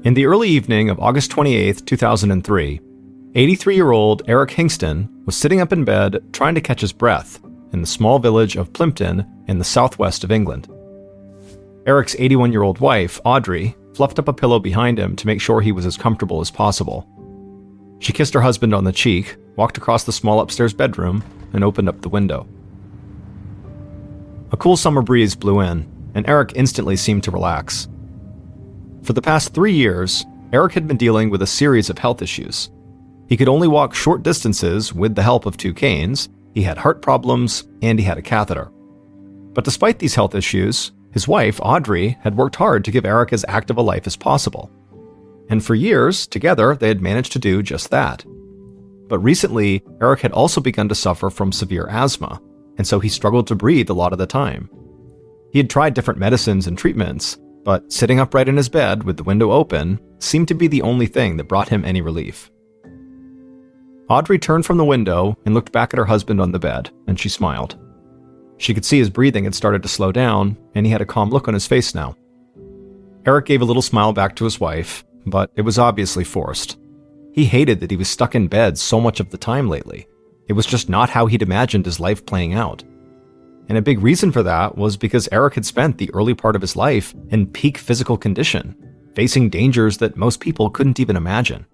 In the early evening of August 28, 2003, 83-year-old Eric Hingston was sitting up in bed trying to catch his breath in the small village of Plimpton in the southwest of England. Eric's 81-year-old wife, Audrey, fluffed up a pillow behind him to make sure he was as comfortable as possible. She kissed her husband on the cheek, walked across the small upstairs bedroom, and opened up the window. A cool summer breeze blew in, and Eric instantly seemed to relax. For the past 3 years, Eric had been dealing with a series of health issues. He could only walk short distances with the help of 2 canes, he had heart problems, and he had a catheter. But despite these health issues, his wife, Audrey, had worked hard to give Eric as active a life as possible. And for years, together, they had managed to do just that. But recently, Eric had also begun to suffer from severe asthma, and so he struggled to breathe a lot of the time. He had tried different medicines and treatments, but sitting upright in his bed with the window open seemed to be the only thing that brought him any relief. Audrey turned from the window and looked back at her husband on the bed, and she smiled. She could see his breathing had started to slow down, and he had a calm look on his face now. Eric gave a little smile back to his wife, but it was obviously forced. He hated that he was stuck in bed so much of the time lately. It was just not how he'd imagined his life playing out. And a big reason for that was because Eric had spent the early part of his life in peak physical condition, facing dangers that most people couldn't even imagine.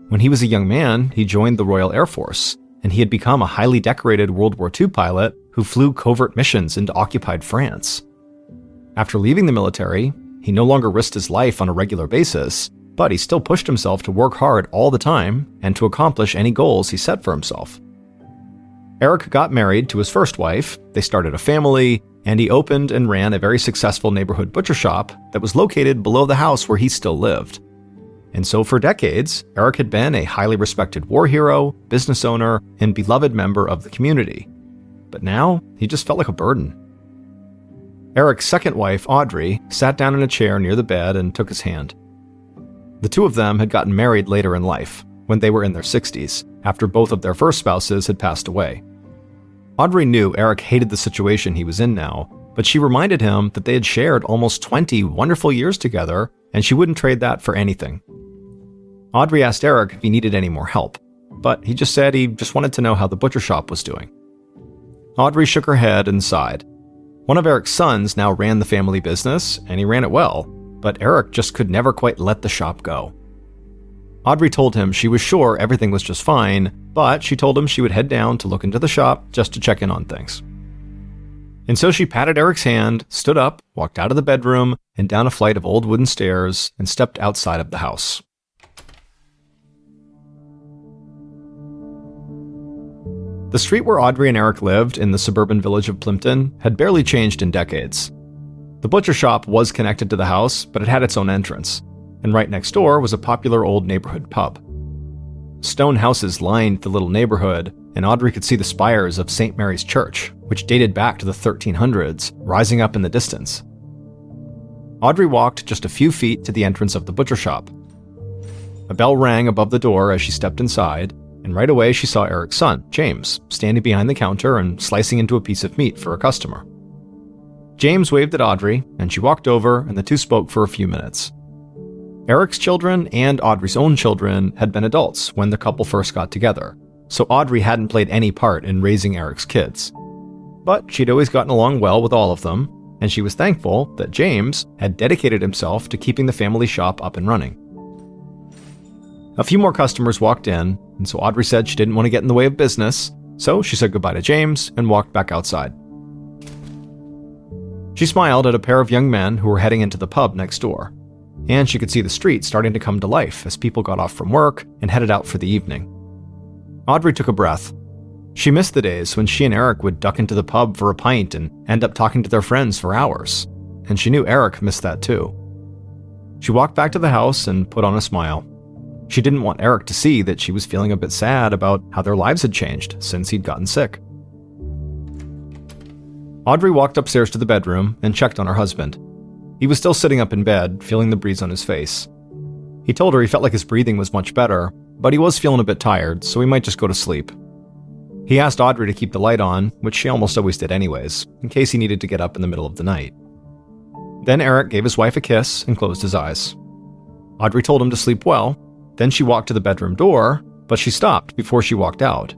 When he was a young man, he joined the Royal Air Force, and he had become a highly decorated World War II pilot who flew covert missions into occupied France. After leaving the military, he no longer risked his life on a regular basis, but he still pushed himself to work hard all the time and to accomplish any goals he set for himself. Eric got married to his first wife, they started a family, and he opened and ran a very successful neighborhood butcher shop that was located below the house where he still lived. And so for decades, Eric had been a highly respected war hero, business owner, and beloved member of the community. But now, he just felt like a burden. Eric's second wife, Audrey, sat down in a chair near the bed and took his hand. The two of them had gotten married later in life, when they were in their 60s, after both of their first spouses had passed away. Audrey knew Eric hated the situation he was in now, but she reminded him that they had shared almost 20 wonderful years together, and she wouldn't trade that for anything. Audrey asked Eric if he needed any more help, but he just said he just wanted to know how the butcher shop was doing. Audrey shook her head and sighed. One of Eric's sons now ran the family business, and he ran it well, but Eric just could never quite let the shop go. Audrey told him she was sure everything was just fine, but she told him she would head down to look into the shop just to check in on things. And so she patted Eric's hand, stood up, walked out of the bedroom, and down a flight of old wooden stairs, and stepped outside of the house. The street where Audrey and Eric lived in the suburban village of Plimpton had barely changed in decades. The butcher shop was connected to the house, but it had its own entrance, and right next door was a popular old neighborhood pub. Stone houses lined the little neighborhood, and Audrey could see the spires of St. Mary's Church, which dated back to the 1300s, rising up in the distance. Audrey walked just a few feet to the entrance of the butcher shop. A bell rang above the door as she stepped inside, and right away she saw Eric's son, James, standing behind the counter and slicing into a piece of meat for a customer. James waved at Audrey, and she walked over, and the two spoke for a few minutes. Eric's children and Audrey's own children had been adults when the couple first got together, so Audrey hadn't played any part in raising Eric's kids. But she'd always gotten along well with all of them, and she was thankful that James had dedicated himself to keeping the family shop up and running. A few more customers walked in, and so Audrey said she didn't want to get in the way of business, so she said goodbye to James and walked back outside. She smiled at a pair of young men who were heading into the pub next door, and she could see the street starting to come to life as people got off from work and headed out for the evening. Audrey took a breath. She missed the days when she and Eric would duck into the pub for a pint and end up talking to their friends for hours, and she knew Eric missed that too. She walked back to the house and put on a smile. She didn't want Eric to see that she was feeling a bit sad about how their lives had changed since he'd gotten sick. Audrey walked upstairs to the bedroom and checked on her husband. He was still sitting up in bed, feeling the breeze on his face. He told her he felt like his breathing was much better, but he was feeling a bit tired, so he might just go to sleep. He asked Audrey to keep the light on, which she almost always did anyways, in case he needed to get up in the middle of the night. Then Eric gave his wife a kiss and closed his eyes. Audrey told him to sleep well. Then she walked to the bedroom door, but she stopped before she walked out.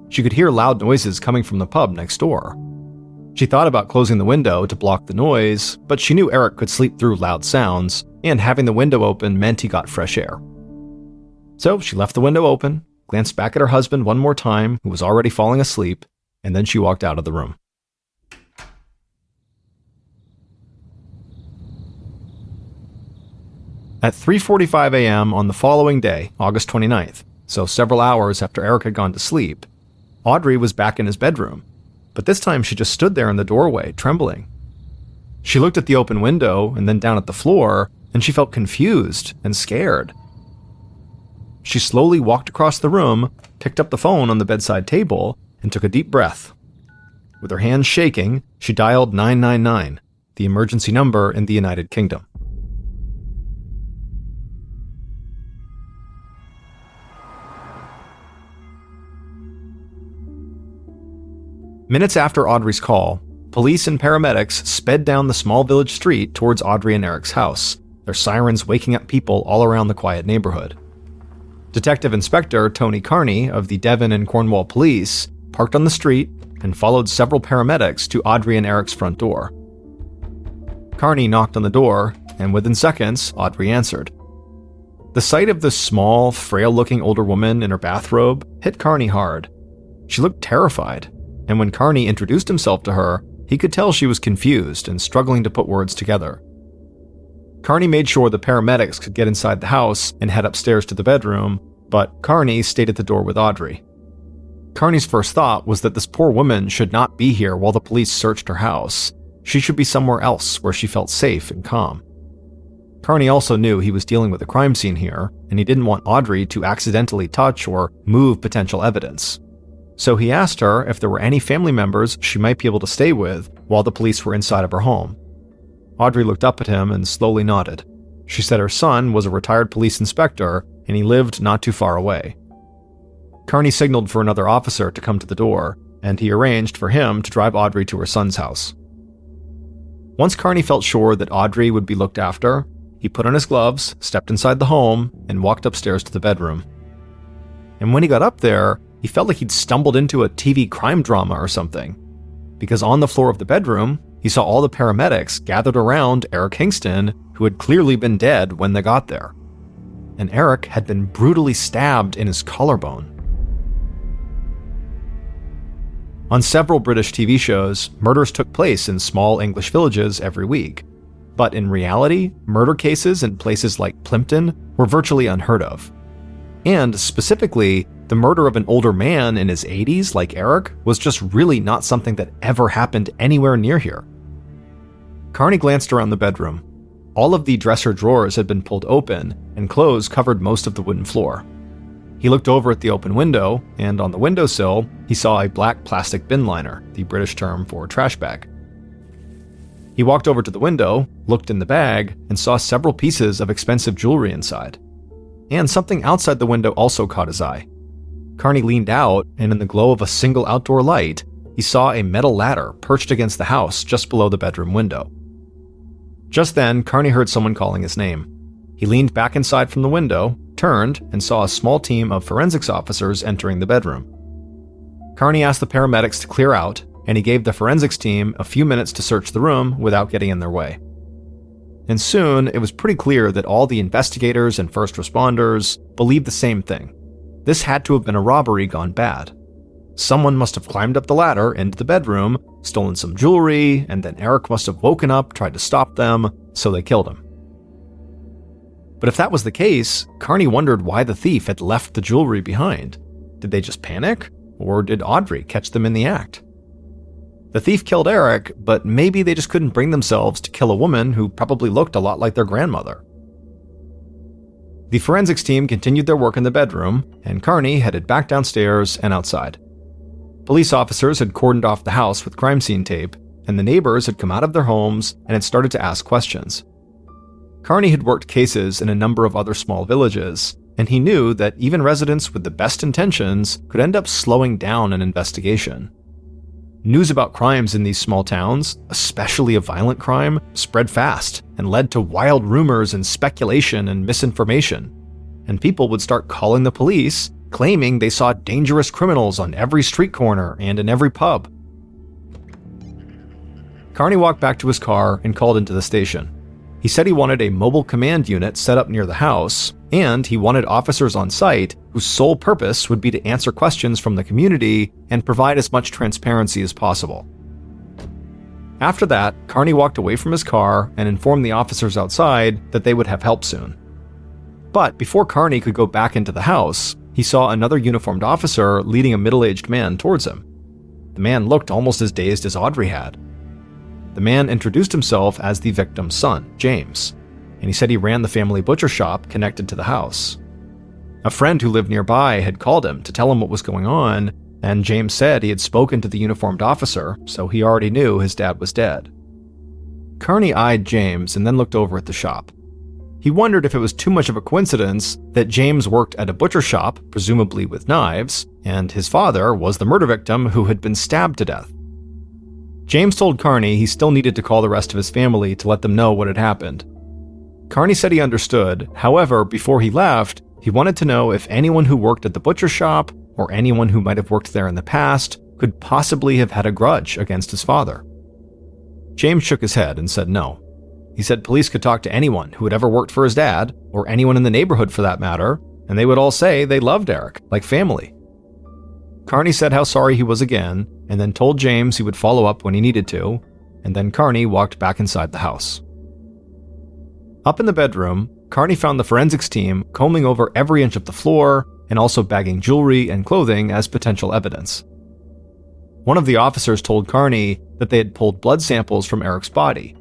She could hear loud noises coming from the pub next door. She thought about closing the window to block the noise, but she knew Eric could sleep through loud sounds, and having the window open meant he got fresh air. So she left the window open, glanced back at her husband one more time, who was already falling asleep, and then she walked out of the room. At 3:45 a.m. on the following day, August 29th, so several hours after Eric had gone to sleep, Audrey was back in his bedroom, but this time she just stood there in the doorway, trembling. She looked at the open window and then down at the floor, and she felt confused and scared. She slowly walked across the room, picked up the phone on the bedside table, and took a deep breath. With her hands shaking, she dialed 999, the emergency number in the United Kingdom. Minutes after Audrey's call, police and paramedics sped down the small village street towards Audrey and Eric's house, their sirens waking up people all around the quiet neighborhood. Detective Inspector Tony Carney of the Devon and Cornwall Police parked on the street and followed several paramedics to Audrey and Eric's front door. Carney knocked on the door, and within seconds, Audrey answered. The sight of this small, frail-looking older woman in her bathrobe hit Carney hard. She looked terrified, and when Carney introduced himself to her, he could tell she was confused and struggling to put words together. Carney made sure the paramedics could get inside the house and head upstairs to the bedroom, but Carney stayed at the door with Audrey. Carney's first thought was that this poor woman should not be here while the police searched her house. She should be somewhere else where she felt safe and calm. Carney also knew he was dealing with a crime scene here, and he didn't want Audrey to accidentally touch or move potential evidence. So he asked her if there were any family members she might be able to stay with while the police were inside of her home. Audrey looked up at him and slowly nodded. She said her son was a retired police inspector and he lived not too far away. Carney signaled for another officer to come to the door, and he arranged for him to drive Audrey to her son's house. Once Carney felt sure that Audrey would be looked after, he put on his gloves, stepped inside the home, and walked upstairs to the bedroom. And when he got up there, he felt like he'd stumbled into a TV crime drama or something, because on the floor of the bedroom, he saw all the paramedics gathered around Eric Hingston, who had clearly been dead when they got there. And Eric had been brutally stabbed in his collarbone. On several British TV shows, murders took place in small English villages every week. But in reality, murder cases in places like Plimpton were virtually unheard of. And specifically, the murder of an older man in his 80s like Eric was just really not something that ever happened anywhere near here. Carney glanced around the bedroom. All of the dresser drawers had been pulled open, and clothes covered most of the wooden floor. He looked over at the open window, and on the windowsill, he saw a black plastic bin liner, the British term for trash bag. He walked over to the window, looked in the bag, and saw several pieces of expensive jewelry inside. And something outside the window also caught his eye. Carney leaned out, and in the glow of a single outdoor light, he saw a metal ladder perched against the house just below the bedroom window. Just then, Carney heard someone calling his name. He leaned back inside from the window, turned, and saw a small team of forensics officers entering the bedroom. Carney asked the paramedics to clear out, and he gave the forensics team a few minutes to search the room without getting in their way. And soon, it was pretty clear that all the investigators and first responders believed the same thing. This had to have been a robbery gone bad. Someone must have climbed up the ladder into the bedroom, stolen some jewelry, and then Eric must have woken up, tried to stop them, so they killed him. But if that was the case, Carney wondered why the thief had left the jewelry behind. Did they just panic? Or did Audrey catch them in the act? The thief killed Eric, but maybe they just couldn't bring themselves to kill a woman who probably looked a lot like their grandmother. The forensics team continued their work in the bedroom, and Carney headed back downstairs and outside. Police officers had cordoned off the house with crime scene tape, and the neighbors had come out of their homes and had started to ask questions. Carney had worked cases in a number of other small villages, and he knew that even residents with the best intentions could end up slowing down an investigation. News about crimes in these small towns, especially a violent crime, spread fast and led to wild rumors and speculation and misinformation. And people would start calling the police, claiming they saw dangerous criminals on every street corner and in every pub. Carney walked back to his car and called into the station. He said he wanted a mobile command unit set up near the house, and he wanted officers on site whose sole purpose would be to answer questions from the community and provide as much transparency as possible. After that, Carney walked away from his car and informed the officers outside that they would have help soon. But before Carney could go back into the house, he saw another uniformed officer leading a middle-aged man towards him. The man looked almost as dazed as Audrey had. The man introduced himself as the victim's son, James, and he said he ran the family butcher shop connected to the house. A friend who lived nearby had called him to tell him what was going on, and James said he had spoken to the uniformed officer, so he already knew his dad was dead. Carney eyed James and then looked over at the shop. He wondered if it was too much of a coincidence that James worked at a butcher shop, presumably with knives, and his father was the murder victim who had been stabbed to death. James told Carney he still needed to call the rest of his family to let them know what had happened. Carney said he understood, however, before he left, he wanted to know if anyone who worked at the butcher shop, or anyone who might have worked there in the past, could possibly have had a grudge against his father. James shook his head and said no. He said police could talk to anyone who had ever worked for his dad, or anyone in the neighborhood for that matter, and they would all say they loved Eric, like family. Carney said how sorry he was again, and then told James he would follow up when he needed to, and then Carney walked back inside the house. Up in the bedroom, Carney found the forensics team combing over every inch of the floor and also bagging jewelry and clothing as potential evidence. One of the officers told Carney that they had pulled blood samples from Eric's body,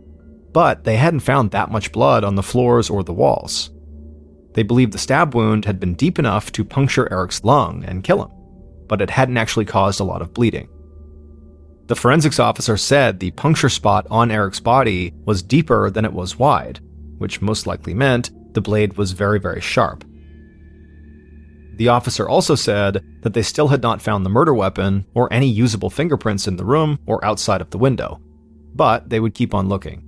but they hadn't found that much blood on the floors or the walls. They believed the stab wound had been deep enough to puncture Eric's lung and kill him, but it hadn't actually caused a lot of bleeding. The forensics officer said the puncture spot on Eric's body was deeper than it was wide, which most likely meant the blade was very, very sharp. The officer also said that they still had not found the murder weapon or any usable fingerprints in the room or outside of the window, but they would keep on looking.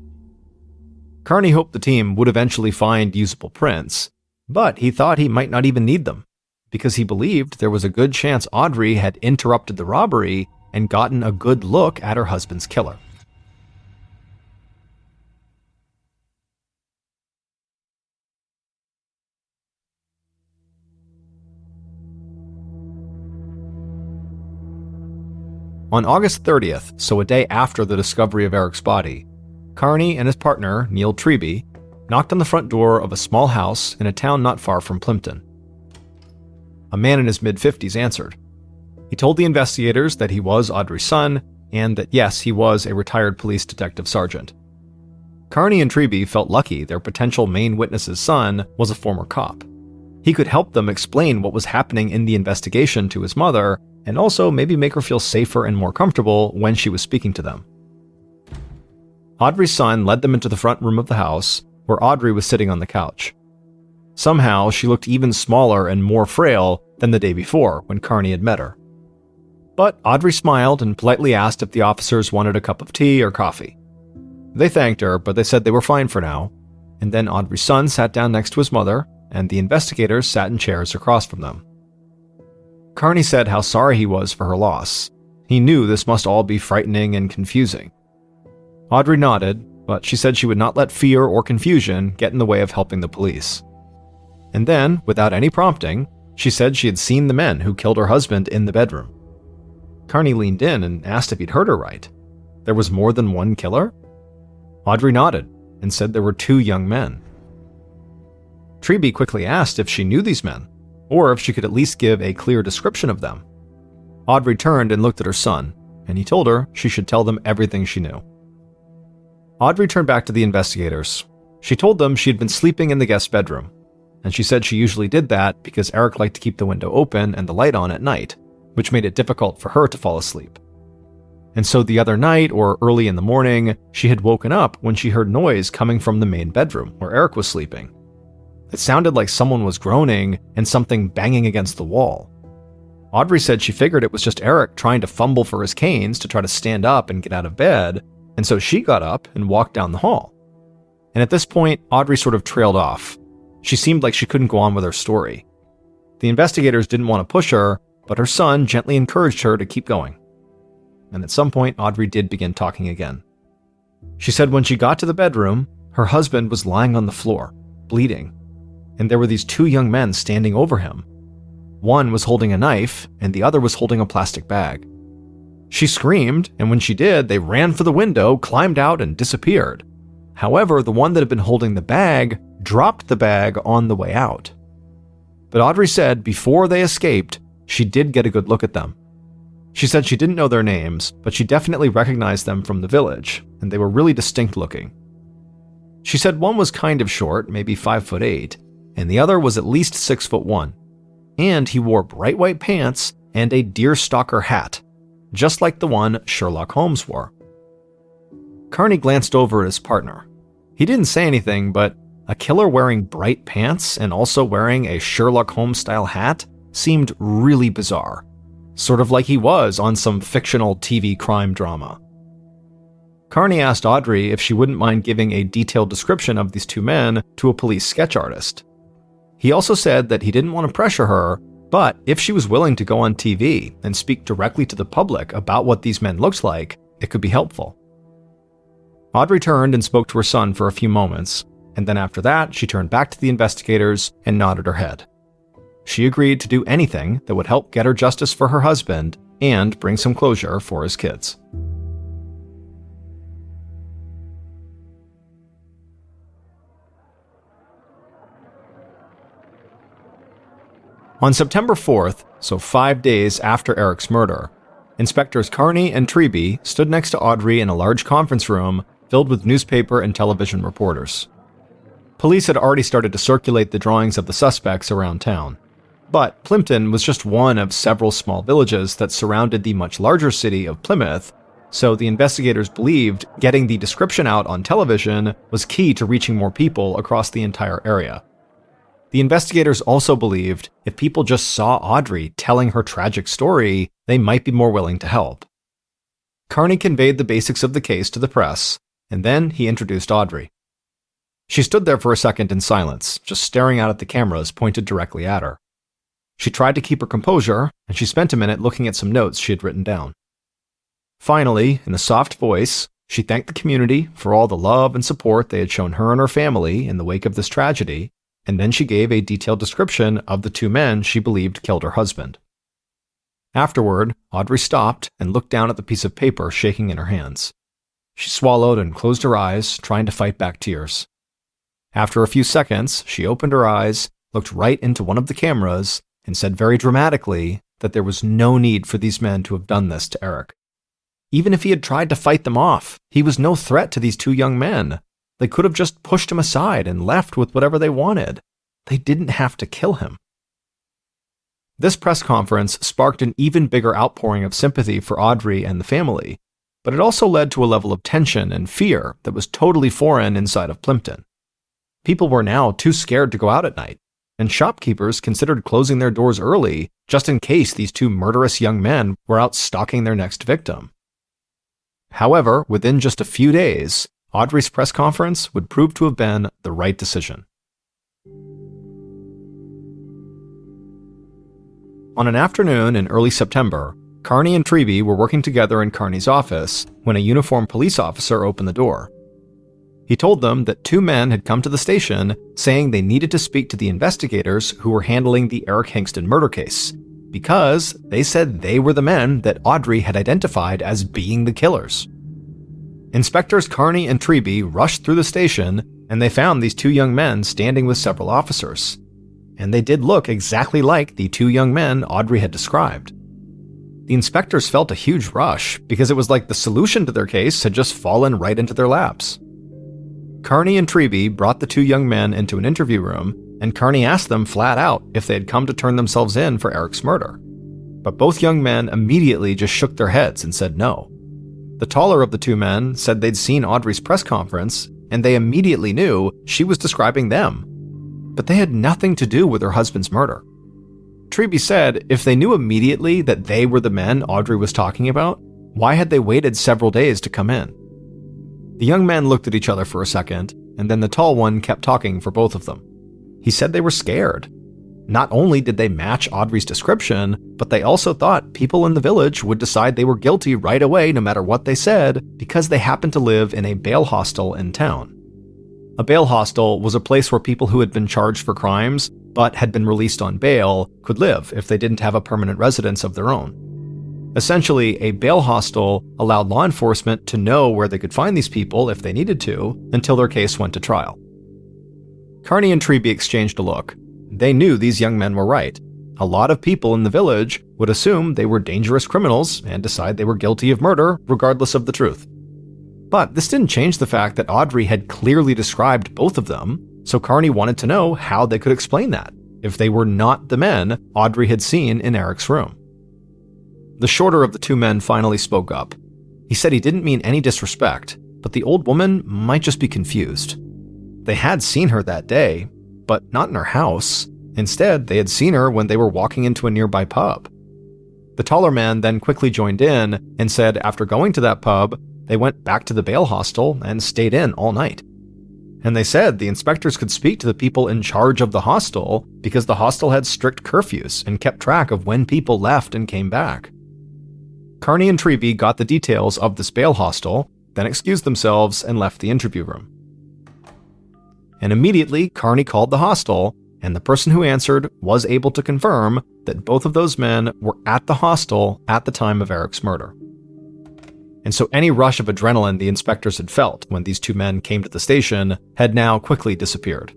Carney hoped the team would eventually find usable prints, but he thought he might not even need them, because he believed there was a good chance Audrey had interrupted the robbery and gotten a good look at her husband's killer. On August 30th, so a day after the discovery of Eric's body, Carney and his partner, Neil Treby, knocked on the front door of a small house in a town not far from Plimpton. A man in his mid-50s answered. He told the investigators that he was Audrey's son, and that yes, he was a retired police detective sergeant. Carney and Treby felt lucky their potential main witness's son was a former cop. He could help them explain what was happening in the investigation to his mother, and also maybe make her feel safer and more comfortable when she was speaking to them. Audrey's son led them into the front room of the house, where Audrey was sitting on the couch. Somehow, she looked even smaller and more frail than the day before when Carney had met her. But Audrey smiled and politely asked if the officers wanted a cup of tea or coffee. They thanked her, but they said they were fine for now, and then Audrey's son sat down next to his mother, and the investigators sat in chairs across from them. Carney said how sorry he was for her loss. He knew this must all be frightening and confusing. Audrey nodded, but she said she would not let fear or confusion get in the way of helping the police. And then, without any prompting, she said she had seen the men who killed her husband in the bedroom. Carney leaned in and asked if he'd heard her right. There was more than one killer? Audrey nodded and said there were 2 young men. Treby quickly asked if she knew these men, or if she could at least give a clear description of them. Audrey turned and looked at her son, and he told her she should tell them everything she knew. Audrey turned back to the investigators. She told them she had been sleeping in the guest bedroom, and she said she usually did that because Eric liked to keep the window open and the light on at night, which made it difficult for her to fall asleep. And so the other night, or early in the morning, she had woken up when she heard noise coming from the main bedroom where Eric was sleeping. It sounded like someone was groaning and something banging against the wall. Audrey said she figured it was just Eric trying to fumble for his canes to try to stand up and get out of bed, and so she got up and walked down the hall. And at this point, Audrey sort of trailed off. She seemed like she couldn't go on with her story. The investigators didn't want to push her, but her son gently encouraged her to keep going. And at some point, Audrey did begin talking again. She said when she got to the bedroom, her husband was lying on the floor, bleeding, and there were these two young men standing over him. One was holding a knife, and the other was holding a plastic bag. She screamed, and when she did, they ran for the window, climbed out, and disappeared. However, the one that had been holding the bag dropped the bag on the way out. But Audrey said before they escaped, she did get a good look at them. She said she didn't know their names, but she definitely recognized them from the village, and they were really distinct looking. She said one was kind of short, maybe 5'8", and the other was at least 6'1", and he wore bright white pants and a deerstalker hat, just like the one Sherlock Holmes wore. Carney glanced over at his partner. He didn't say anything, but a killer wearing bright pants and also wearing a Sherlock Holmes-style hat seemed really bizarre, sort of like he was on some fictional TV crime drama. Carney asked Audrey if she wouldn't mind giving a detailed description of these two men to a police sketch artist. He also said that he didn't want to pressure her, but if she was willing to go on TV and speak directly to the public about what these men looked like, it could be helpful. Audrey turned and spoke to her son for a few moments, and then after that, she turned back to the investigators and nodded her head. She agreed to do anything that would help get her justice for her husband and bring some closure for his kids. On September 4th, so 5 days after Eric's murder, Inspectors Carney and Treby stood next to Audrey in a large conference room filled with newspaper and television reporters. Police had already started to circulate the drawings of the suspects around town. But Plimpton was just one of several small villages that surrounded the much larger city of Plymouth, so the investigators believed getting the description out on television was key to reaching more people across the entire area. The investigators also believed if people just saw Audrey telling her tragic story, they might be more willing to help. Carney conveyed the basics of the case to the press, and then he introduced Audrey. She stood there for a second in silence, just staring out at the cameras pointed directly at her. She tried to keep her composure, and she spent a minute looking at some notes she had written down. Finally, in a soft voice, she thanked the community for all the love and support they had shown her and her family in the wake of this tragedy, and then she gave a detailed description of the two men she believed killed her husband. Afterward, Audrey stopped and looked down at the piece of paper shaking in her hands. She swallowed and closed her eyes, trying to fight back tears. After a few seconds, she opened her eyes, looked right into one of the cameras, and said very dramatically that there was no need for these men to have done this to Eric. Even if he had tried to fight them off, he was no threat to these two young men. They could have just pushed him aside and left with whatever they wanted. They didn't have to kill him. This press conference sparked an even bigger outpouring of sympathy for Audrey and the family, but it also led to a level of tension and fear that was totally foreign inside of Plimpton. People were now too scared to go out at night, and shopkeepers considered closing their doors early just in case these two murderous young men were out stalking their next victim. However, within just a few days, Audrey's press conference would prove to have been the right decision. On an afternoon in early September, Carney and Treby were working together in Carney's office when a uniformed police officer opened the door. He told them that two men had come to the station saying they needed to speak to the investigators who were handling the Eric Hingston murder case, because they said they were the men that Audrey had identified as being the killers. Inspectors Carney and Treby rushed through the station, and they found these two young men standing with several officers. And they did look exactly like the two young men Audrey had described. The inspectors felt a huge rush because it was like the solution to their case had just fallen right into their laps. Carney and Treby brought the two young men into an interview room, and Carney asked them flat out if they had come to turn themselves in for Eric's murder. But both young men immediately just shook their heads and said no. The taller of the two men said they'd seen Audrey's press conference, and they immediately knew she was describing them. But they had nothing to do with her husband's murder. Treby said if they knew immediately that they were the men Audrey was talking about, why had they waited several days to come in? The young men looked at each other for a second, and then the tall one kept talking for both of them. He said they were scared. Not only did they match Audrey's description, but they also thought people in the village would decide they were guilty right away no matter what they said because they happened to live in a bail hostel in town. A bail hostel was a place where people who had been charged for crimes but had been released on bail could live if they didn't have a permanent residence of their own. Essentially, a bail hostel allowed law enforcement to know where they could find these people if they needed to until their case went to trial. Carney and Treby exchanged a look. They knew these young men were right. A lot of people in the village would assume they were dangerous criminals and decide they were guilty of murder regardless of the truth. But this didn't change the fact that Audrey had clearly described both of them, so Carney wanted to know how they could explain that, if they were not the men Audrey had seen in Eric's room. The shorter of the two men finally spoke up. He said he didn't mean any disrespect, but the old woman might just be confused. They had seen her that day, but not in her house. Instead, they had seen her when they were walking into a nearby pub. The taller man then quickly joined in and said after going to that pub, they went back to the bail hostel and stayed in all night. And they said the inspectors could speak to the people in charge of the hostel because the hostel had strict curfews and kept track of when people left and came back. Carney and Treby got the details of this bail hostel, then excused themselves and left the interview room. And immediately, Carney called the hostel, and the person who answered was able to confirm that both of those men were at the hostel at the time of Eric's murder. And so any rush of adrenaline the inspectors had felt when these two men came to the station had now quickly disappeared.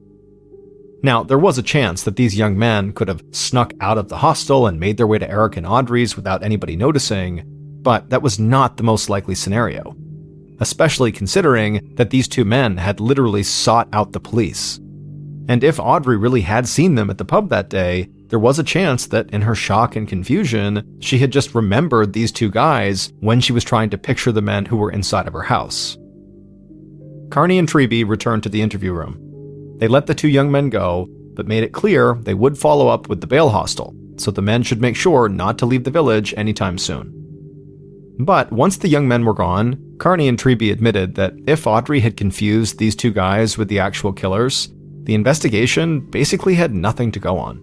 Now, there was a chance that these young men could have snuck out of the hostel and made their way to Eric and Audrey's without anybody noticing, but that was not the most likely scenario, especially considering that these two men had literally sought out the police. And if Audrey really had seen them at the pub that day, there was a chance that in her shock and confusion, she had just remembered these two guys when she was trying to picture the men who were inside of her house. Carney and Treby returned to the interview room. They let the two young men go, but made it clear they would follow up with the bail hostel, so the men should make sure not to leave the village anytime soon. But once the young men were gone, Carney and Treby admitted that if Audrey had confused these two guys with the actual killers, the investigation basically had nothing to go on.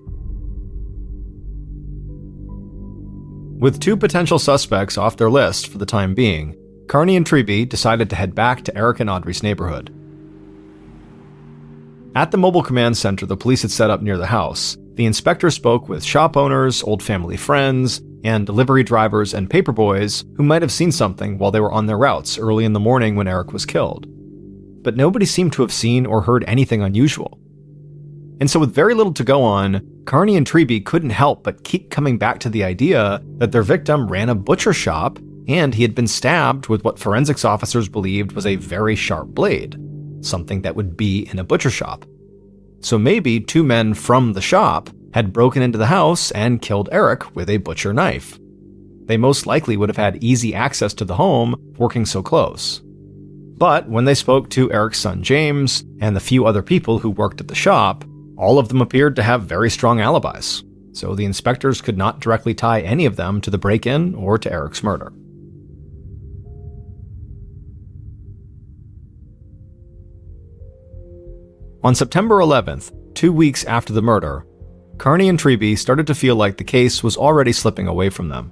With two potential suspects off their list for the time being, Carney and Treby decided to head back to Eric and Audrey's neighborhood. At the mobile command center the police had set up near the house, the inspector spoke with shop owners, old family friends, and delivery drivers and paperboys who might have seen something while they were on their routes early in the morning when Eric was killed. But nobody seemed to have seen or heard anything unusual. And so with very little to go on, Carney and Treby couldn't help but keep coming back to the idea that their victim ran a butcher shop and he had been stabbed with what forensics officers believed was a very sharp blade, something that would be in a butcher shop. So maybe two men from the shop had broken into the house and killed Eric with a butcher knife. They most likely would have had easy access to the home, working so close. But when they spoke to Eric's son James and the few other people who worked at the shop, all of them appeared to have very strong alibis, so the inspectors could not directly tie any of them to the break-in or to Eric's murder. On September 11th, 2 weeks after the murder, Carney and Treby started to feel like the case was already slipping away from them.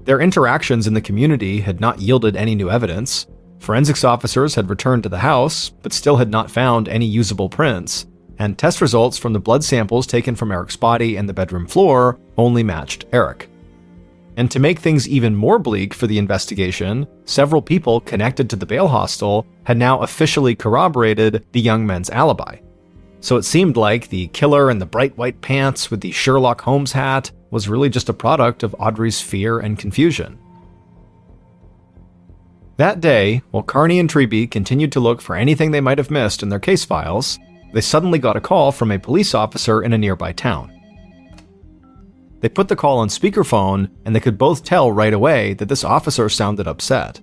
Their interactions in the community had not yielded any new evidence. Forensics officers had returned to the house, but still had not found any usable prints, and test results from the blood samples taken from Eric's body and the bedroom floor only matched Eric. And to make things even more bleak for the investigation, several people connected to the bail hostel had now officially corroborated the young men's alibi. So it seemed like the killer in the bright white pants with the Sherlock Holmes hat was really just a product of Audrey's fear and confusion. That day, while Carney and Treby continued to look for anything they might have missed in their case files, they suddenly got a call from a police officer in a nearby town. They put the call on speakerphone, and they could both tell right away that this officer sounded upset.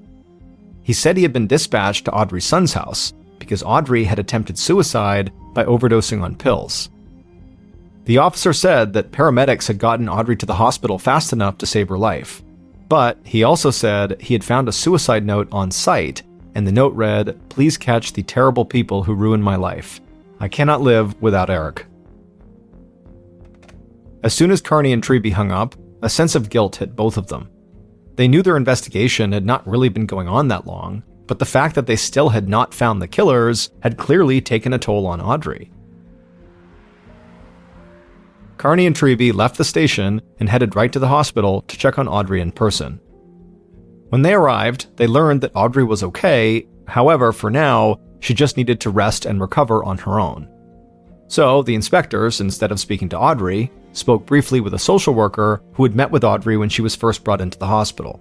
He said he had been dispatched to Audrey's son's house because Audrey had attempted suicide by overdosing on pills. The officer said that paramedics had gotten Audrey to the hospital fast enough to save her life. But he also said he had found a suicide note on site, and the note read, "Please catch the terrible people who ruined my life. I cannot live without Eric." As soon as Carney and Treby hung up, a sense of guilt hit both of them. They knew their investigation had not really been going on that long, but the fact that they still had not found the killers had clearly taken a toll on Audrey. Carney and Treby left the station and headed right to the hospital to check on Audrey in person. When they arrived, they learned that Audrey was okay, however, for now, she just needed to rest and recover on her own. So, the inspectors, instead of speaking to Audrey, spoke briefly with a social worker who had met with Audrey when she was first brought into the hospital.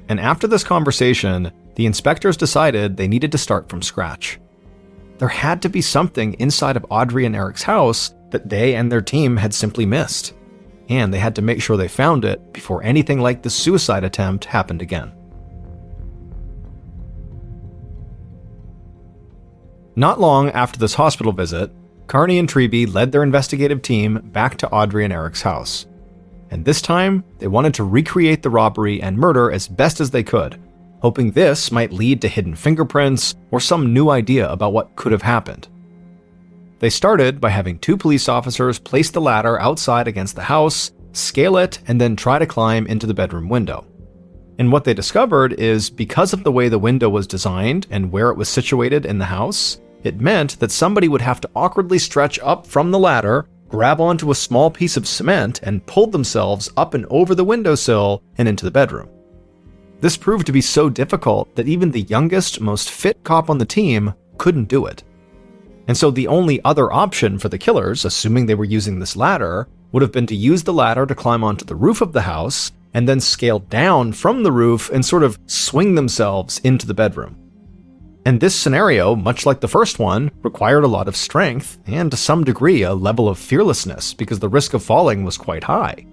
And after this conversation, the inspectors decided they needed to start from scratch. There had to be something inside of Audrey and Eric's house that they and their team had simply missed, and they had to make sure they found it before anything like the suicide attempt happened again. Not long after this hospital visit, Carney and Treby led their investigative team back to Audrey and Eric's house. And this time, they wanted to recreate the robbery and murder as best as they could, hoping this might lead to hidden fingerprints or some new idea about what could have happened. They started by having 2 police officers place the ladder outside against the house, scale it, and then try to climb into the bedroom window. And what they discovered is because of the way the window was designed and where it was situated in the house, it meant that somebody would have to awkwardly stretch up from the ladder, grab onto a small piece of cement, and pull themselves up and over the windowsill and into the bedroom. This proved to be so difficult that even the youngest, most fit cop on the team couldn't do it. And so the only other option for the killers, assuming they were using this ladder, would have been to use the ladder to climb onto the roof of the house and then scale down from the roof and sort of swing themselves into the bedroom. And this scenario, much like the first one, required a lot of strength and to some degree a level of fearlessness because the risk of falling was quite high.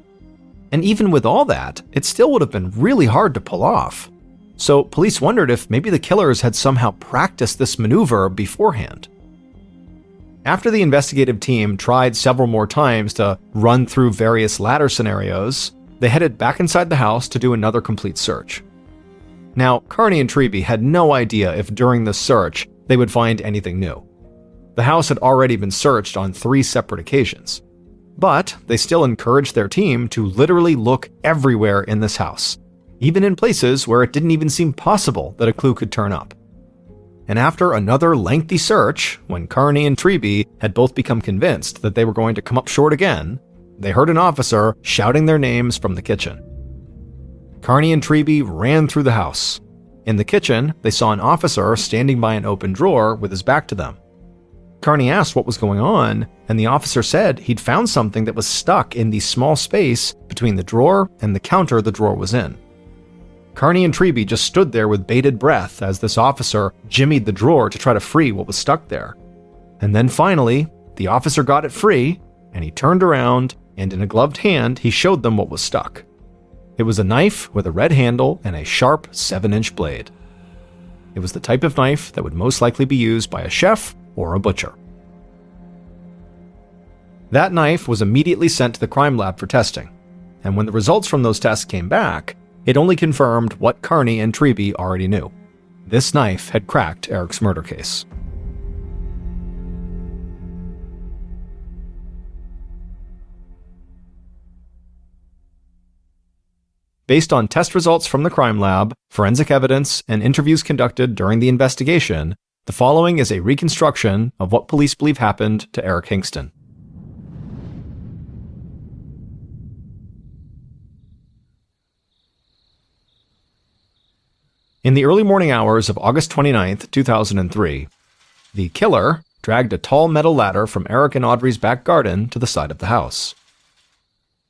And even with all that, it still would have been really hard to pull off. So police wondered if maybe the killers had somehow practiced this maneuver beforehand. After the investigative team tried several more times to run through various ladder scenarios, they headed back inside the house to do another complete search. Now, Carney and Treby had no idea if during this search they would find anything new. The house had already been searched on 3 separate occasions. But they still encouraged their team to literally look everywhere in this house, even in places where it didn't even seem possible that a clue could turn up. And after another lengthy search, when Carney and Treby had both become convinced that they were going to come up short again, they heard an officer shouting their names from the kitchen. Carney and Treby ran through the house. In the kitchen, they saw an officer standing by an open drawer with his back to them. Carney asked what was going on, and the officer said he'd found something that was stuck in the small space between the drawer and the counter the drawer was in. Carney and Treby just stood there with bated breath as this officer jimmied the drawer to try to free what was stuck there. And then finally, the officer got it free, and he turned around, and in a gloved hand, he showed them what was stuck. It was a knife with a red handle and a sharp 7-inch blade. It was the type of knife that would most likely be used by a chef or a butcher. That knife was immediately sent to the crime lab for testing, and when the results from those tests came back, it only confirmed what Carney and Treby already knew. This knife had cracked Eric's murder case. Based on test results from the crime lab, forensic evidence, and interviews conducted during the investigation, the following is a reconstruction of what police believe happened to Eric Hingston. In the early morning hours of August 29, 2003, the killer dragged a tall metal ladder from Eric and Audrey's back garden to the side of the house.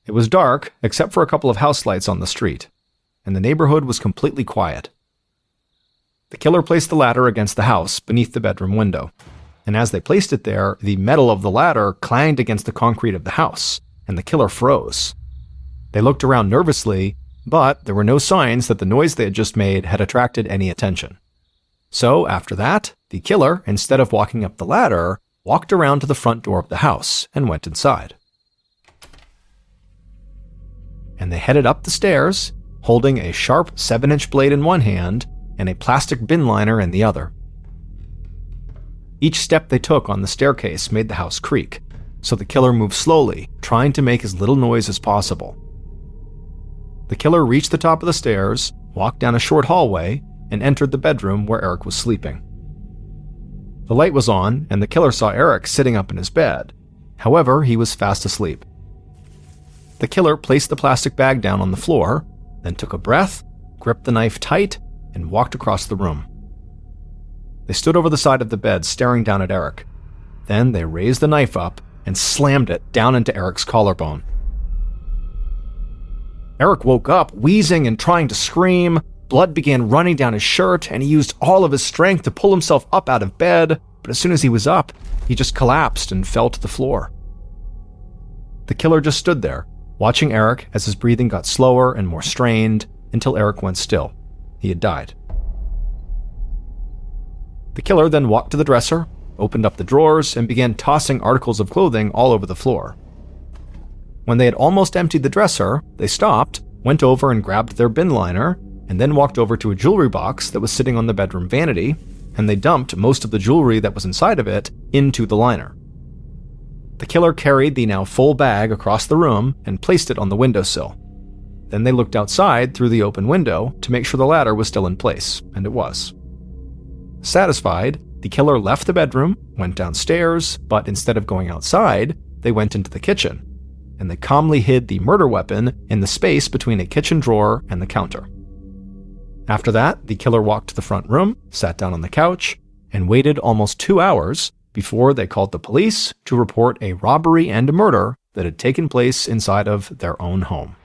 It was dark, except for a couple of house lights on the street, and the neighborhood was completely quiet. The killer placed the ladder against the house beneath the bedroom window, and as they placed it there, the metal of the ladder clanged against the concrete of the house, and the killer froze. They looked around nervously, but there were no signs that the noise they had just made had attracted any attention. So, after that, the killer, instead of walking up the ladder, walked around to the front door of the house and went inside. and they headed up the stairs, holding a sharp 7-inch blade in one hand and a plastic bin liner in the other. Each step they took on the staircase made the house creak, so the killer moved slowly, trying to make as little noise as possible. The killer reached the top of the stairs, walked down a short hallway, and entered the bedroom where Eric was sleeping. The light was on, and the killer saw Eric sitting up in his bed. However, he was fast asleep. The killer placed the plastic bag down on the floor, then took a breath, gripped the knife tight, and walked across the room. They stood over the side of the bed, staring down at Eric. Then they raised the knife up and slammed it down into Eric's collarbone. Eric woke up, wheezing and trying to scream. Blood began running down his shirt, and he used all of his strength to pull himself up out of bed, but as soon as he was up, he just collapsed and fell to the floor. The killer just stood there, watching Eric as his breathing got slower and more strained until Eric went still. He had died. The killer then walked to the dresser, opened up the drawers, and began tossing articles of clothing all over the floor. When they had almost emptied the dresser, they stopped, went over and grabbed their bin liner, and then walked over to a jewelry box that was sitting on the bedroom vanity, and they dumped most of the jewelry that was inside of it into the liner. The killer carried the now full bag across the room and placed it on the windowsill. Then they looked outside through the open window to make sure the ladder was still in place, and it was. Satisfied, the killer left the bedroom, went downstairs, but instead of going outside, they went into the kitchen, and they calmly hid the murder weapon in the space between a kitchen drawer and the counter. After that, the killer walked to the front room, sat down on the couch, and waited almost 2 hours before they called the police to report a robbery and a murder that had taken place inside of their own home.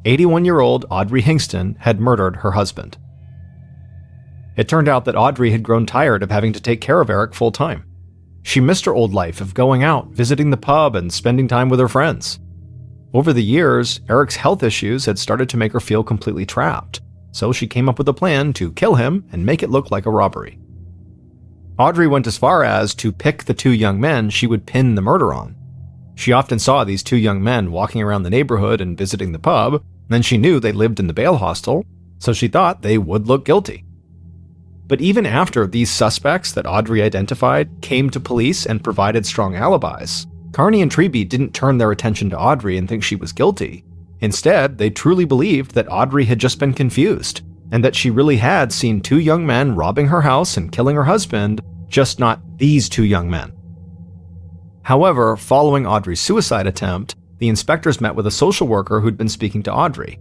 "81-year-old Audrey Hingston had murdered her husband." It turned out that Audrey had grown tired of having to take care of Eric full-time. She missed her old life of going out, visiting the pub, and spending time with her friends. Over the years, Eric's health issues had started to make her feel completely trapped, so she came up with a plan to kill him and make it look like a robbery. Audrey went as far as to pick the 2 young men she would pin the murder on. She often saw these 2 young men walking around the neighborhood and visiting the pub, then she knew they lived in the bail hostel, so she thought they would look guilty. But even after these suspects that Audrey identified came to police and provided strong alibis, Carney and Treby didn't turn their attention to Audrey and think she was guilty. Instead, they truly believed that Audrey had just been confused, and that she really had seen 2 young men robbing her house and killing her husband, just not these 2 young men. However, following Audrey's suicide attempt, the inspectors met with a social worker who'd been speaking to Audrey.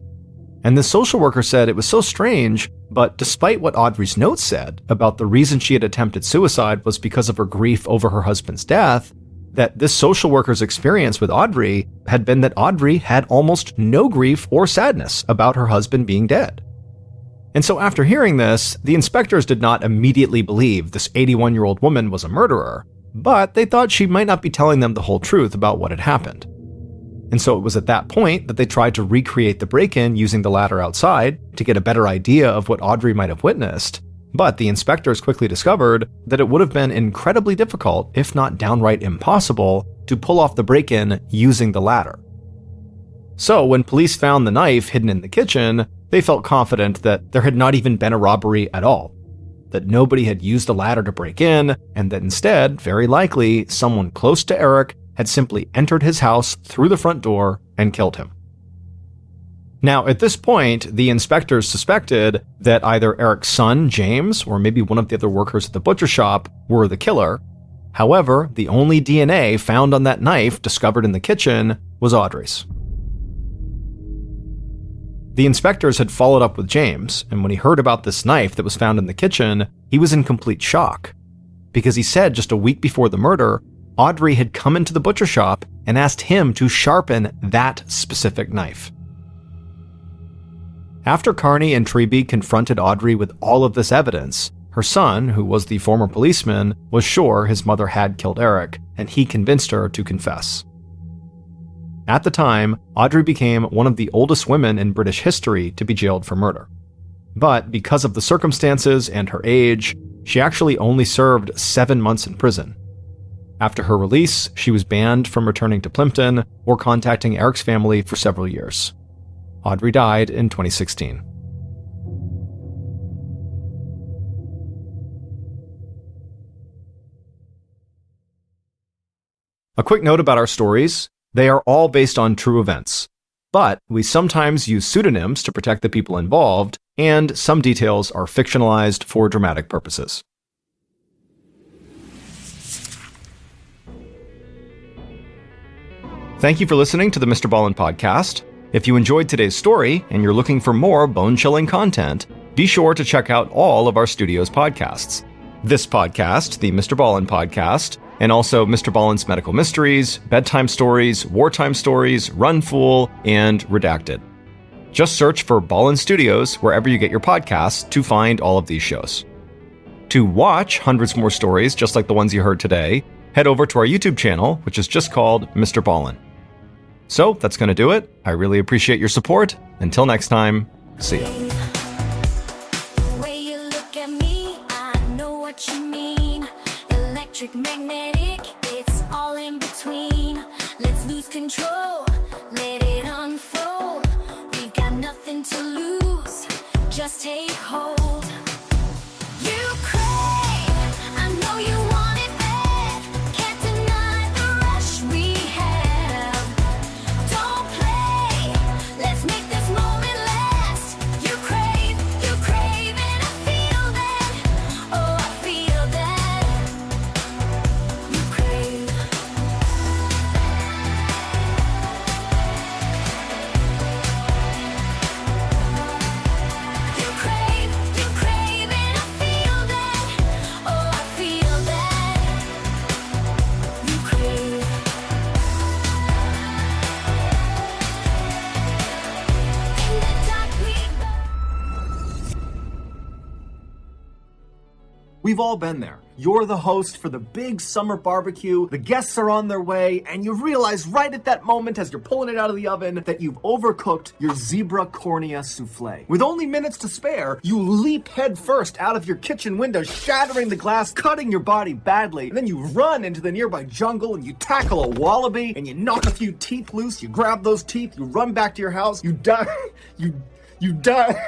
And the social worker said it was so strange, but despite what Audrey's notes said about the reason she had attempted suicide was because of her grief over her husband's death, that this social worker's experience with Audrey had been that Audrey had almost no grief or sadness about her husband being dead. And so after hearing this, the inspectors did not immediately believe this 81-year-old woman was a murderer, but they thought she might not be telling them the whole truth about what had happened. And so it was at that point that they tried to recreate the break-in using the ladder outside to get a better idea of what Audrey might have witnessed, but the inspectors quickly discovered that it would have been incredibly difficult, if not downright impossible, to pull off the break-in using the ladder. So when police found the knife hidden in the kitchen, they felt confident that there had not even been a robbery at all, that nobody had used the ladder to break in, and that instead, very likely, someone close to Eric had simply entered his house through the front door and killed him. Now, at this point, the inspectors suspected that either Eric's son, James, or maybe one of the other workers at the butcher shop were the killer. However, the only DNA found on that knife discovered in the kitchen was Audrey's. The inspectors had followed up with James, and when he heard about this knife that was found in the kitchen, he was in complete shock, because he said just a week before the murder, Audrey had come into the butcher shop and asked him to sharpen that specific knife. After Carney and Treby confronted Audrey with all of this evidence, her son, who was the former policeman, was sure his mother had killed Eric, and he convinced her to confess. At the time, Audrey became one of the oldest women in British history to be jailed for murder. But because of the circumstances and her age, She actually only served 7 months in prison. After her release, she was banned from returning to Plimpton or contacting Eric's family for several years. Audrey died in 2016. A quick note about our stories: they are all based on true events, but we sometimes use pseudonyms to protect the people involved, and some details are fictionalized for dramatic purposes. Thank you for listening to the Mr. Ballin podcast. If you enjoyed today's story and you're looking for more bone-chilling content, be sure to check out all of our studio's podcasts. This podcast, the Mr. Ballin podcast, and also Mr. Ballin's Medical Mysteries, Bedtime Stories, Wartime Stories, Run Fool, and Redacted. Just search for Ballin Studios wherever you get your podcasts to find all of these shows. To watch hundreds more stories just like the ones you heard today, head over to our YouTube channel, which is just called Mr. Ballin. So that's going to do it. I really appreciate your support. Until next time, see ya. Magnetic, it's all in between. Let's lose control, let it unfold. We've got nothing to lose, just take hold. You crave, I know you want it bad. Can't deny the rush we have. Don't play, let's make this moment last. You crave, and I feel that. Oh, I feel that. We've all been there. You're the host for the big summer barbecue, the guests are on their way, and you realize right at that moment as you're pulling it out of the oven that you've overcooked your zebra cornea souffle. With only minutes to spare, you leap head first out of your kitchen window, shattering the glass, cutting your body badly, and then you run into the nearby jungle and you tackle a wallaby and you knock a few teeth loose, you grab those teeth, you run back to your house, you die, you die.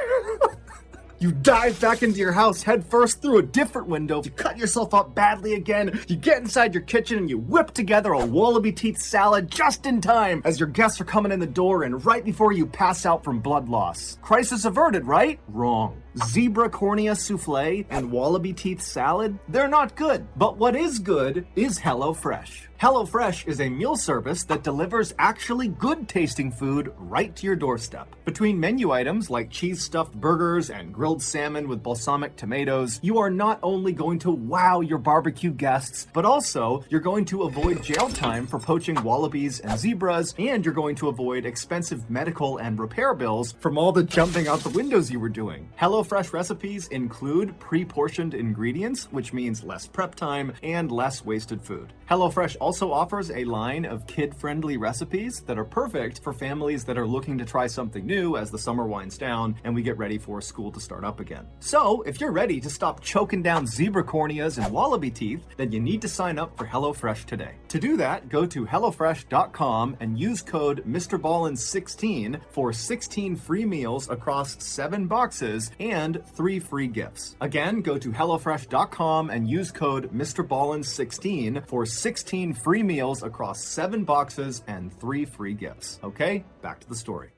You dive back into your house head first through a different window, you cut yourself up badly again, you get inside your kitchen and you whip together a wallaby teeth salad just in time as your guests are coming in the door and right before you pass out from blood loss. Crisis averted, right? Wrong. Zebra cornea souffle and wallaby teeth salad, they're not good. But what is good is HelloFresh. HelloFresh is a meal service that delivers actually good tasting food right to your doorstep. Between menu items like cheese stuffed burgers and grilled salmon with balsamic tomatoes, you are not only going to wow your barbecue guests, but also you're going to avoid jail time for poaching wallabies and zebras, and you're going to avoid expensive medical and repair bills from all the jumping out the windows you were doing. HelloFresh recipes include pre-portioned ingredients, which means less prep time and less wasted food. HelloFresh also offers a line of kid-friendly recipes that are perfect for families that are looking to try something new as the summer winds down and we get ready for school to start up again. So, if you're ready to stop choking down zebra corneas and wallaby teeth, then you need to sign up for HelloFresh today. To do that, go to HelloFresh.com and use code MrBallin16 for 16 free meals across 7 boxes and 3 free gifts. Again, go to HelloFresh.com and use code MrBallin16 for 16 free meals across 7 boxes and 3 free gifts. Okay, back to the story.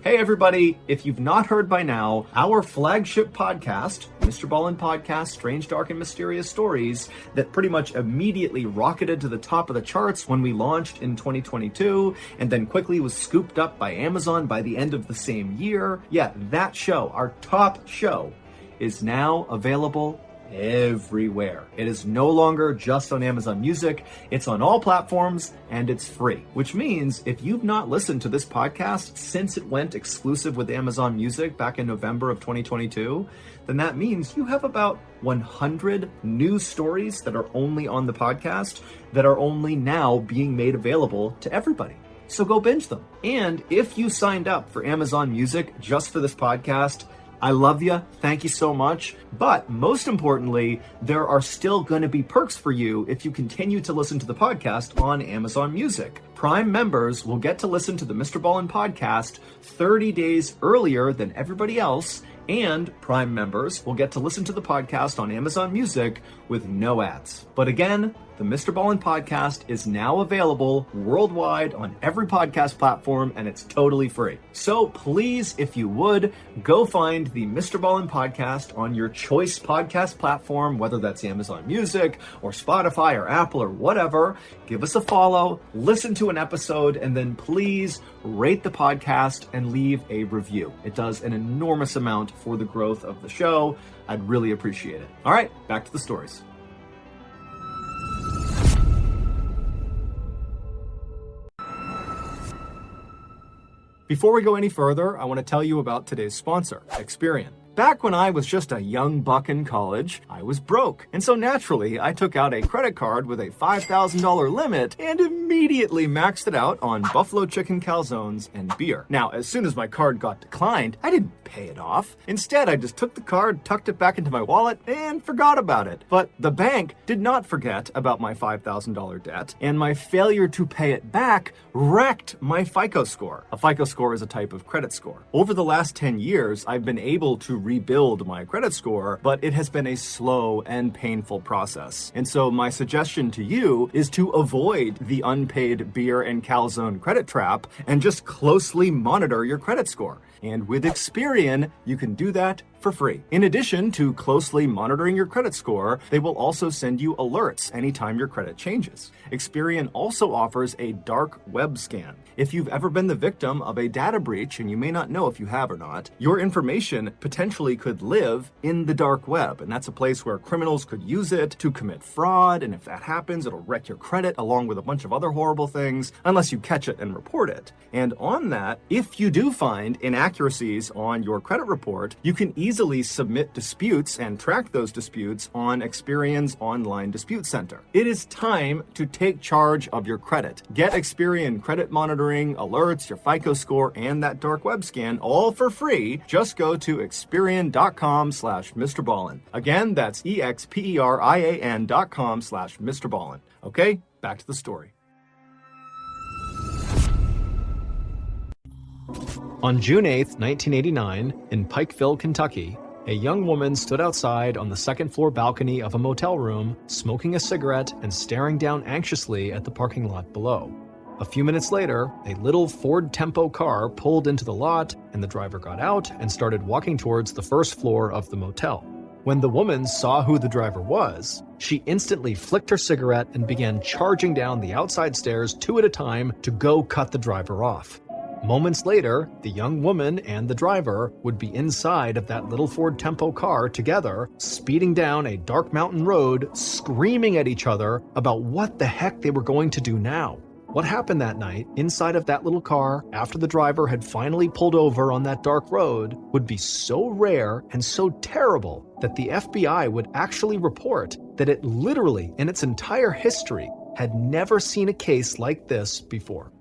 Hey everybody, if you've not heard by now, our flagship podcast, Mr. Ballin Podcast, Strange, Dark, and Mysterious Stories, that pretty much immediately rocketed to the top of the charts when we launched in 2022, and then quickly was scooped up by Amazon by the end of the same year. Yeah, that show, our top show, is now available everywhere. It is no longer just on Amazon Music, it's on all platforms, and it's free. Which means if you've not listened to this podcast since it went exclusive with Amazon Music back in November of 2022, then that means you have about 100 new stories that are only on the podcast that are only now being made available to everybody. So go binge them. And if you signed up for Amazon Music just for this podcast, I love you. Thank you so much. But most importantly, there are still going to be perks for you if you continue to listen to the podcast on Amazon Music. Prime members will get to listen to the Mr. Ballin podcast 30 days earlier than everybody else, and Prime members will get to listen to the podcast on Amazon Music with no ads. But again, the Mr. Ballin podcast is now available worldwide on every podcast platform, and it's totally free. So please, if you would, go find the Mr. Ballin podcast on your choice podcast platform, whether that's Amazon Music or Spotify or Apple or whatever. Give us a follow, listen to an episode, and then please rate the podcast and leave a review. It does an enormous amount for the growth of the show. I'd really appreciate it. All right, back to the stories. Before we go any further, I want to tell you about today's sponsor, Experian. Back when I was just a young buck in college, I was broke. And so naturally, I took out a credit card with a $5,000 limit and immediately maxed it out on buffalo chicken calzones and beer. Now, as soon as my card got declined, I didn't pay it off. Instead, I just took the card, tucked it back into my wallet, and forgot about it. But the bank did not forget about my $5,000 debt, and my failure to pay it back wrecked my FICO score. A FICO score is a type of credit score. Over the last 10 years, I've been able to rebuild my credit score, but it has been a slow and painful process. And so my suggestion to you is to avoid the unpaid beer and calzone credit trap and just closely monitor your credit score. And with Experian, you can do that for free. In addition to closely monitoring your credit score, they will also send you alerts anytime your credit changes. Experian also offers a dark web scan. If you've ever been the victim of a data breach, and you may not know if you have or not, your information potentially could live in the dark web. And that's a place where criminals could use it to commit fraud. And if that happens, it'll wreck your credit along with a bunch of other horrible things, unless you catch it and report it. And on that, if you do find inaccuracies on your credit report, you can easily submit disputes and track those disputes on Experian's online dispute center. It is time to take charge of your credit. Get Experian credit monitoring, alerts, your FICO score, and that dark web scan all for free. Just go to Experian.com/Mr. Ballin. Again, that's EXPERIAN.com/Mr. Ballin. Okay, back to the story. On June 8, 1989, in Pikeville, Kentucky, a young woman stood outside on the second-floor balcony of a motel room, smoking a cigarette and staring down anxiously at the parking lot below. A few minutes later, a little Ford Tempo car pulled into the lot, and the driver got out and started walking towards the first floor of the motel. When the woman saw who the driver was, she instantly flicked her cigarette and began charging down the outside stairs 2 at a time to go cut the driver off. Moments later, the young woman and the driver would be inside of that little Ford Tempo car together, speeding down a dark mountain road, screaming at each other about what the heck they were going to do now. What happened that night inside of that little car after the driver had finally pulled over on that dark road would be so rare and so terrible that the FBI would actually report that it literally, in its entire history, had never seen a case like this before.